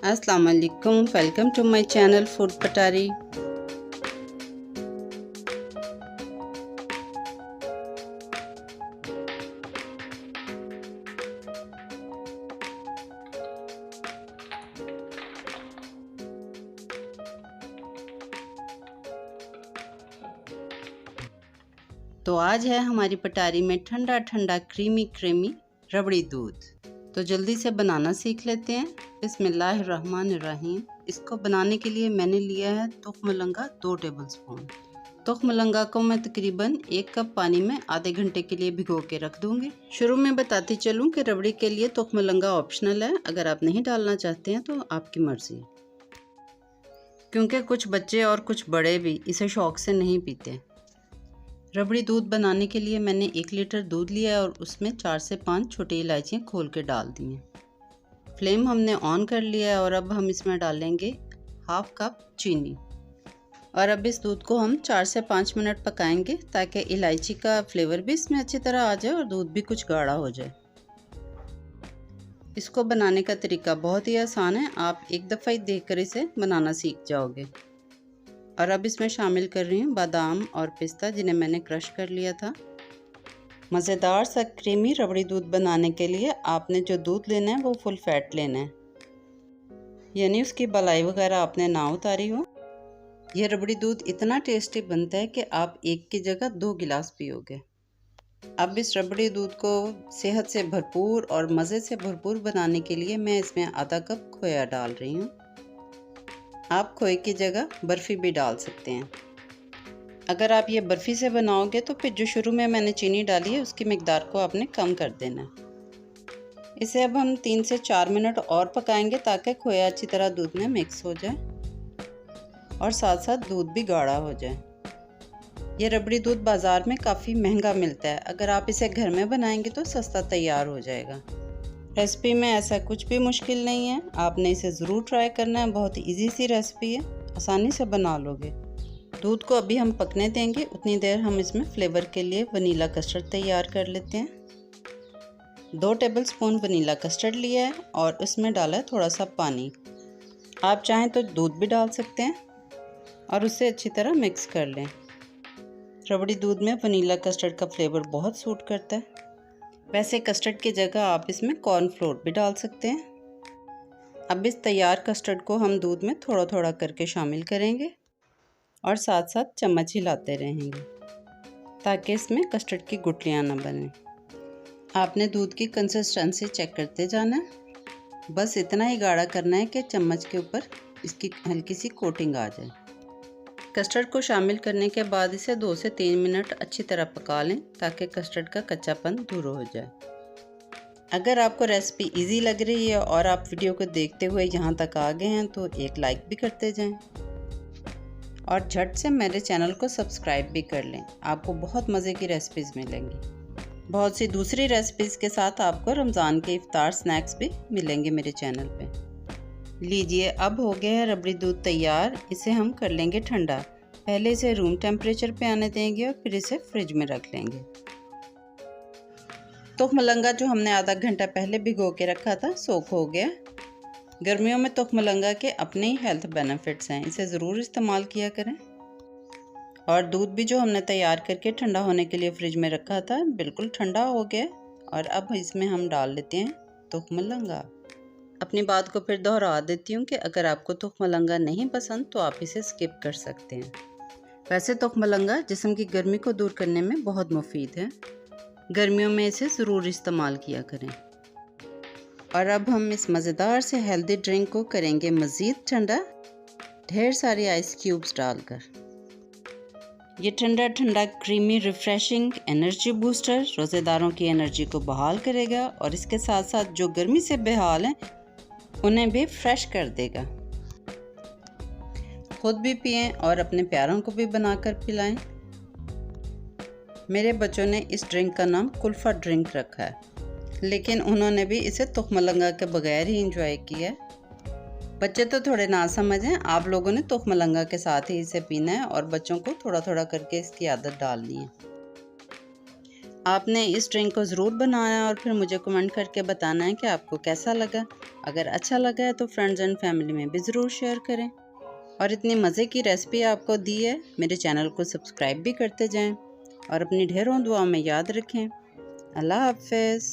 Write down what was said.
अस्सलाम वालेकुम, welcome to my channel food Patari. तो आज है हमारी पटारी में ठंडा ठंडा क्रीमी रबड़ी दूध। तो जल्दी से बनाना सीख लेते हैं। बिस्मिल्लाहिर्रहमानिर्रहीम। इसको बनाने के लिए मैंने लिया है तुखमलंगा 2 टेबलस्पून। तुखमलंगा को मैं तकरीबन 1 कप पानी में आधे घंटे के लिए भिगो के रख दूंगी। शुरू में बताती चलूं कि रबड़ी के लिए तुखमलंगा ऑप्शनल है, अगर आप नहीं डालना चाहते हैं तो आपकी मर्जी, क्योंकि कुछ बच्चे और कुछ बड़े भी इसे शौक से नहीं पीते। रबड़ी दूध बनाने के लिए मैंने 1 लीटर दूध लिया है और उसमें 4 से 5 छोटी इलायचियाँ खोल के डाल दी हैं। फ्लेम हमने ऑन कर लिया है और अब हम इसमें डालेंगे हाफ कप चीनी। और अब इस दूध को हम 4 से 5 मिनट पकाएंगे ताकि इलायची का फ्लेवर भी इसमें अच्छी तरह आ जाए और दूध भी कुछ गाढ़ा हो जाए। इसको बनाने का तरीका बहुत ही आसान है, आप एक दफ़ा ही देखकर इसे बनाना सीख जाओगे। और अब इसमें शामिल कर रही हूँ बादाम और पिस्ता, जिन्हें मैंने क्रश कर लिया था। मज़ेदार सा क्रीमी रबड़ी दूध बनाने के लिए आपने जो दूध लेना है वो फुल फैट लेना है, यानी उसकी मलाई वगैरह आपने ना उतारी हो। यह रबड़ी दूध इतना टेस्टी बनता है कि आप एक की जगह 2 गिलास पियोगे। अब इस रबड़ी दूध को सेहत से भरपूर और मज़े से भरपूर बनाने के लिए मैं इसमें आधा कप खोया डाल रही हूँ। आप खोए की जगह बर्फ़ी भी डाल सकते हैं। अगर आप ये बर्फ़ी से बनाओगे तो फिर जो शुरू में मैंने चीनी डाली है उसकी मिकदार को आपने कम कर देना है। इसे अब हम 3 से 4 मिनट और पकाएंगे ताकि खोया अच्छी तरह दूध में मिक्स हो जाए और साथ साथ दूध भी गाढ़ा हो जाए। ये रबड़ी दूध बाज़ार में काफ़ी महंगा मिलता है, अगर आप इसे घर में बनाएंगे तो सस्ता तैयार हो जाएगा। रेसिपी में ऐसा कुछ भी मुश्किल नहीं है, आपने इसे ज़रूर ट्राई करना है। बहुत इजी सी रेसिपी है, आसानी से बना लोगे। दूध को अभी हम पकने देंगे, उतनी देर हम इसमें फ्लेवर के लिए वनीला कस्टर्ड तैयार कर लेते हैं। 2 टेबलस्पून वनीला कस्टर्ड लिया है और उसमें डाला है थोड़ा सा पानी। आप चाहें तो दूध भी डाल सकते हैं और उसे अच्छी तरह मिक्स कर लें। रबड़ी दूध में वनीला कस्टर्ड का फ्लेवर बहुत सूट करता है। वैसे कस्टर्ड की जगह आप इसमें कॉर्नफ्लोर भी डाल सकते हैं। अब इस तैयार कस्टर्ड को हम दूध में थोड़ा थोड़ा करके शामिल करेंगे और साथ साथ चम्मच हिलाते रहेंगे ताकि इसमें कस्टर्ड की गुठलियाँ ना बने। आपने दूध की कंसिस्टेंसी चेक करते जाना है, बस इतना ही गाढ़ा करना है कि चम्मच के ऊपर इसकी हल्की सी कोटिंग आ जाए। कस्टर्ड को शामिल करने के बाद इसे 2 से 3 मिनट अच्छी तरह पका लें ताकि कस्टर्ड का कच्चापन दूर हो जाए। अगर आपको रेसिपी इजी लग रही है और आप वीडियो को देखते हुए यहाँ तक आ गए हैं तो एक लाइक भी करते जाएं और झट से मेरे चैनल को सब्सक्राइब भी कर लें। आपको बहुत मज़े की रेसिपीज़ मिलेंगी। बहुत सी दूसरी रेसिपीज़ के साथ आपको रमज़ान के इफ्तार स्नैक्स भी मिलेंगे मेरे चैनल पे। लीजिए, अब हो गया है रबड़ी दूध तैयार। इसे हम कर लेंगे ठंडा। पहले इसे रूम टेम्परेचर पे आने देंगे और फिर इसे फ्रिज में रख लेंगे। तुखमलंगा जो हमने आधा घंटा पहले भिगो के रखा था सोख हो गया। गर्मियों में तुखमलंगा के अपने ही हेल्थ बेनिफिट्स हैं, इसे ज़रूर इस्तेमाल किया करें। और दूध भी जो हमने तैयार करके ठंडा होने के लिए फ्रिज में रखा था बिल्कुल ठंडा हो गया। और अब इसमें हम डाल लेते हैं तुखमलंगा। अपनी बात को फिर दोहरा देती हूँ कि अगर आपको तुखमलंगा नहीं पसंद तो आप इसे स्किप कर सकते हैं। वैसे तुखमलंगा जिस्म की गर्मी को दूर करने में बहुत मुफीद है, गर्मियों में इसे ज़रूर इस्तेमाल किया करें। और अब हम इस मज़ेदार से हेल्दी ड्रिंक को करेंगे मज़ीद ठंडा, ढेर सारे आइस क्यूब्स डालकर। ये ठंडा ठंडा क्रीमी रिफ़्रेशिंग एनर्जी बूस्टर रोज़ेदारों की एनर्जी को बहाल करेगा और इसके साथ साथ जो गर्मी से बेहाल हैं उन्हें भी फ्रेश कर देगा। खुद भी पिएं और अपने प्यारों को भी बनाकर पिलाएं। मेरे बच्चों ने इस ड्रिंक का नाम कुल्फ़ा ड्रिंक रखा है, लेकिन उन्होंने भी इसे तुखमलंगा के बगैर ही इंजॉय किया है। बच्चे तो थोड़े ना समझें, आप लोगों ने तुखमलंगा के साथ ही इसे पीना है और बच्चों को थोड़ा थोड़ा करके इसकी आदत डालनी है। आपने इस ड्रिंक को ज़रूर बनाना है और फिर मुझे कमेंट करके बताना है कि आपको कैसा लगा। अगर अच्छा लगा है तो फ्रेंड्स एंड फैमिली में भी ज़रूर शेयर करें। और इतनी मज़े की रेसिपी आपको दी है, मेरे चैनल को सब्सक्राइब भी करते जाएं और अपनी ढेरों दुआओं में याद रखें। अल्लाह हाफ़िज़।